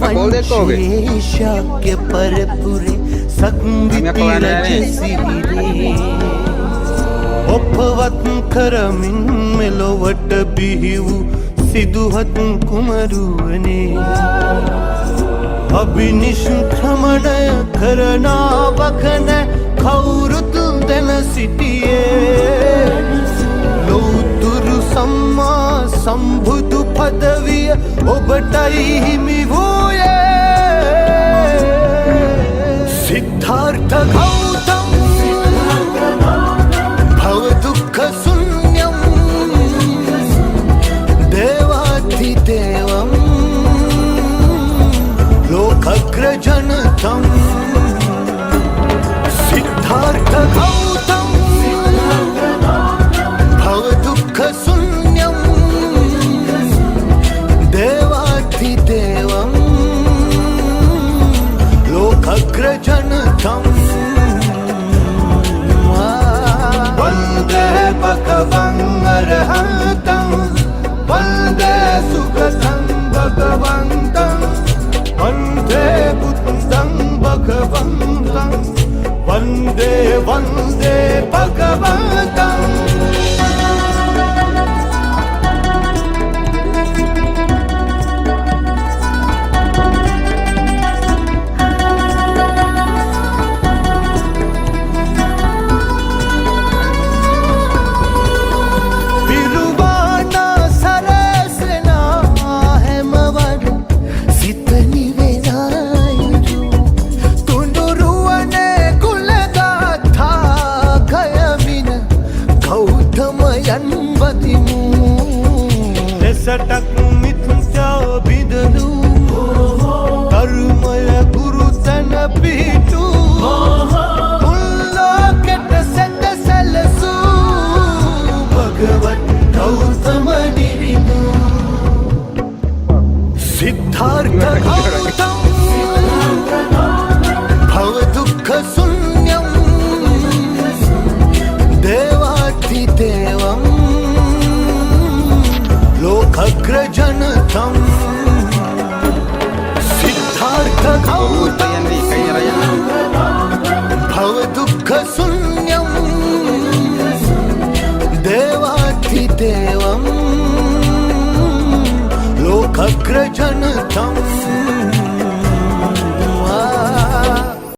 वंशेशाक्य परपुरे सक्विति रजसिरे ඔපවත් කරමින් මෙලොවට බිහි වූ සිදුහත් කුමරුවනේ අභිනිෂ්ක්‍රමණය කරනාවක නැ කවුරුත් දැන සිටියේ ලෞතුරු සම්මා සම්බුදු පදවිය ඔබටයි හිමි වූයේ සිද්ධාර්ථ ගෞතම भव दुःख शून्यं देवाधिदेवं लोकग्रजनतं सिद्धार्थ गौतम भव दुःख शून्यं देवाधिदेवं लोकग्रजनतं वन्दे भगवं अरहतं वन्दे सुगतं भगवन्तं वन्दे बुद्धं भगवन्तं वन्दे वन्दे भगवन्तं සටක් මිත්‍යා බිඳනු ධර්මය ගුරු තැන පිහිටු මුල්ලෝකෙට සැට සැලසූ භගවත් ගෞතම නිරිමු සිද්ධාර්ථ ගෞතම භව දුක්ඛ ශුන්‍යම් දේවාධිදේවම් लोकग्रजनतं सिद्धार्थ गौतम भव दुःख शून्य